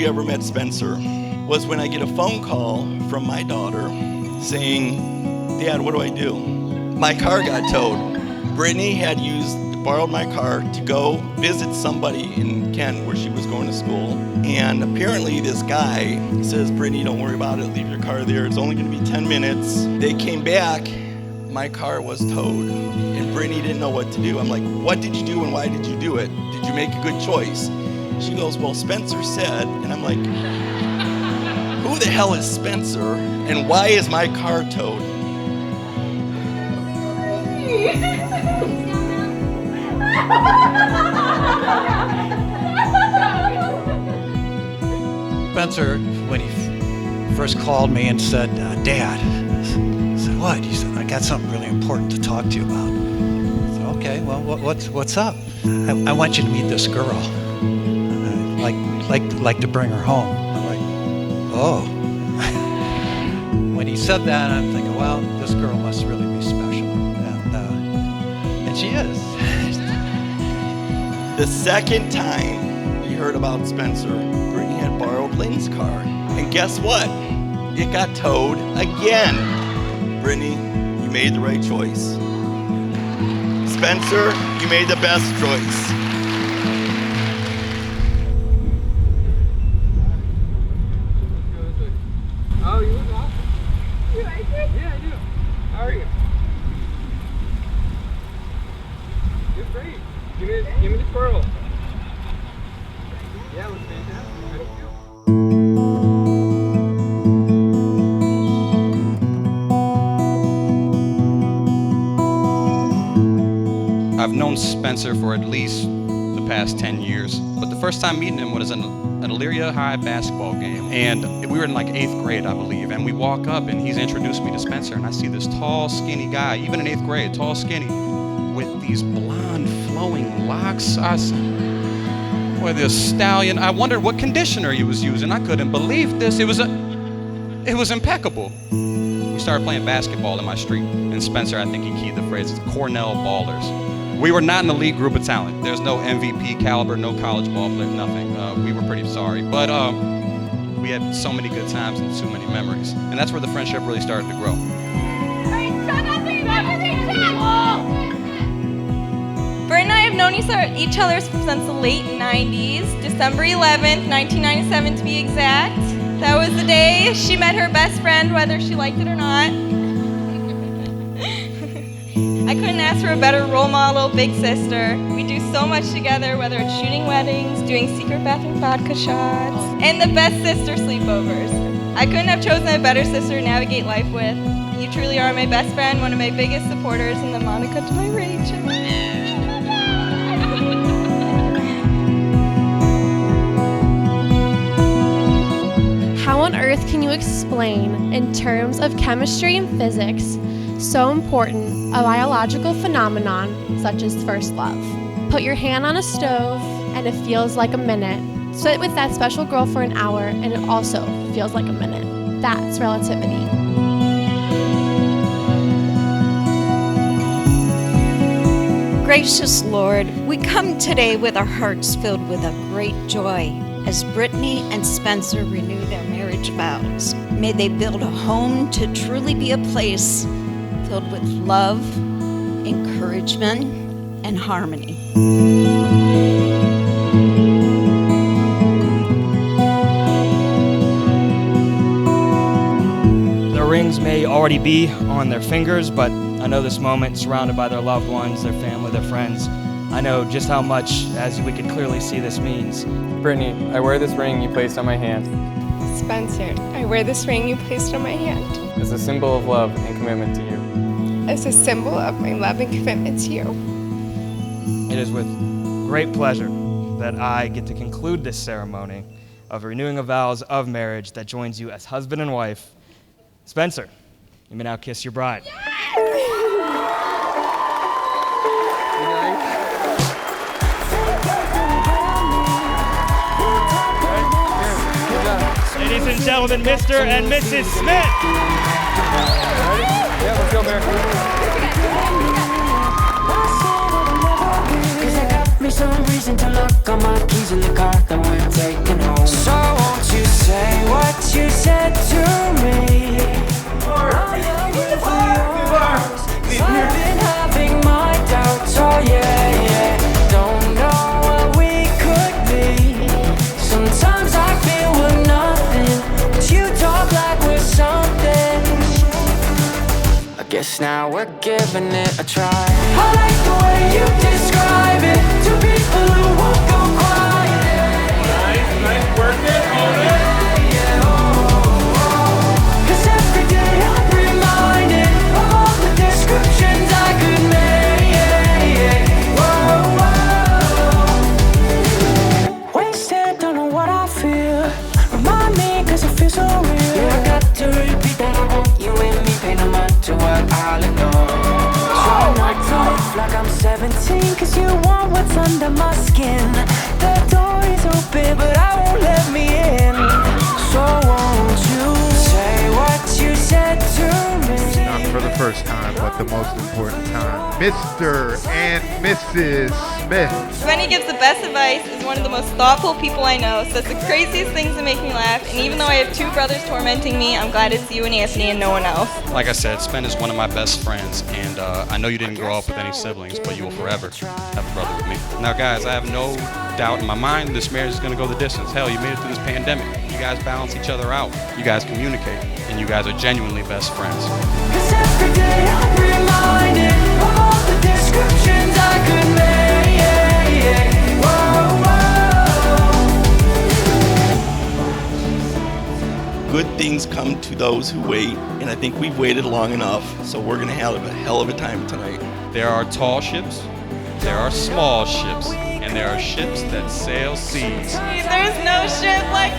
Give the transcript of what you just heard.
we ever met Spencer was when I get a phone call from my daughter saying, Dad, what do I do? My car got towed. Brittney had borrowed my car to go visit somebody in Kent where she was going to school. And apparently this guy says, Brittney, don't worry about it, leave your car there. It's only gonna be 10 minutes. They came back, my car was towed. And Brittney didn't know what to do. I'm like, what did you do and why did you do it? Did you make a good choice? She goes, well, Spencer said, and I'm like, who the hell is Spencer and why is my car towed? Spencer, when he first called me and said, Dad, I said, what? He said, I got something really important to talk to you about. I said, okay, well, what's up? I want you to meet this girl. I'd like to bring her home. I'm like, oh. When he said that, I'm thinking, well, this girl must really be special. And she is. The second time we heard about Spencer, Brittney had borrowed Lynn's car. And guess what? It got towed again. Brittney, you made the right choice. Spencer, you made the best choice. Oh, you look awesome. You like it? Yeah, I do. How are you? You're great. Give me the twirl. Yeah, it looks fantastic. How do you feel? I've known Spencer for at least the past 10 years, but the first time meeting him was at an Elyria High basketball game, and we were in like 8th grade, I believe, and we walk up and he's introduced me to Spencer, and I see this tall, skinny guy, even in 8th grade, tall, skinny, with these blonde, flowing locks. I said, boy, this stallion, I wondered what conditioner he was using. I couldn't believe this. It was impeccable. We started playing basketball in my street, and Spencer, I think he keyed the phrase, Cornell Ballers. We were not in the league group of talent. There's no MVP caliber, no college ball player, nothing. We were pretty sorry, but we had so many good times and so many memories, and that's where the friendship really started to grow. Britt and I have known each other since the late 90s, December 11th, 1997 to be exact. That was the day she met her best friend, whether she liked it or not. I couldn't ask for a better role model, big sister. We do so much together, whether it's shooting weddings, doing secret bathroom vodka shots, and the best sister sleepovers. I couldn't have chosen a better sister to navigate life with. You truly are my best friend, one of my biggest supporters, and the Monica to my Rachel. How on earth can you explain, in terms of chemistry and physics, so important a biological phenomenon such as first love? Put your hand on a stove and it feels like a minute. Sit with that special girl for an hour and it also feels like a minute. That's relativity. Gracious Lord, we come today with our hearts filled with a great joy as Brittney and Spencer renew their marriage vows. May they build a home to truly be a place filled with love, encouragement, and harmony. Their rings may already be on their fingers, but I know this moment, surrounded by their loved ones, their family, their friends, I know just how much, as we could clearly see, this means. Brittney, I wear this ring you placed on my hand. Spencer, I wear this ring you placed on my hand. As a symbol of love and commitment to you. As a symbol of my love and commitment to you. It is with great pleasure that I get to conclude this ceremony of renewing of vows of marriage that joins you as husband and wife. Spencer, you may now kiss your bride. Ladies and gentlemen, Mr. and Mrs. Smith. Ready? Yeah, let's go, Bear. Cause I got me some reason to look on my keys in the car that we're taking home. So I won't Say what you said to me. I've been having my doubts, oh yeah. Don't know what we could be. Sometimes I feel we're nothing, but you talk like we're something. I guess now we're giving it a try. I like the way you describe it to people who won't go quiet. Nice work there, Owen. Cause every day I'm reminded of all the descriptions I could make. Whoa. Wasted, don't know what I feel. Remind me cause it feels so real. Yeah, I got to repeat that I want you and me. Pay no mind to what I'll ignore. Try not to live like I'm 17 cause you want what's under my skin. The door is open but I won't let me in. So won't you say what you said to me? Not for the first time, but the most important time. Mr. and Mrs. Smith. When he gives the best advice, is one of the most thoughtful people I know, says the craziest things that make me laugh, and even though I have two brothers tormenting me, I'm glad it's you and Anthony and no one else. Like I said, Spen is one of my best friends, and I know you didn't grow up with any siblings, but you will forever have a brother with me. Now guys, I have no doubt in my mind this marriage is going to go the distance. Hell, you made it through this pandemic. You guys balance each other out. You guys communicate, and you guys are genuinely best friends. Cause every day I'm reminded of all the descriptions I could make. Whoa, whoa. Good things come to those who wait, and I think we've waited long enough, so we're gonna have a hell of a time tonight. There are tall ships, there are small ships, and there are ships that sail seas. There's no ship like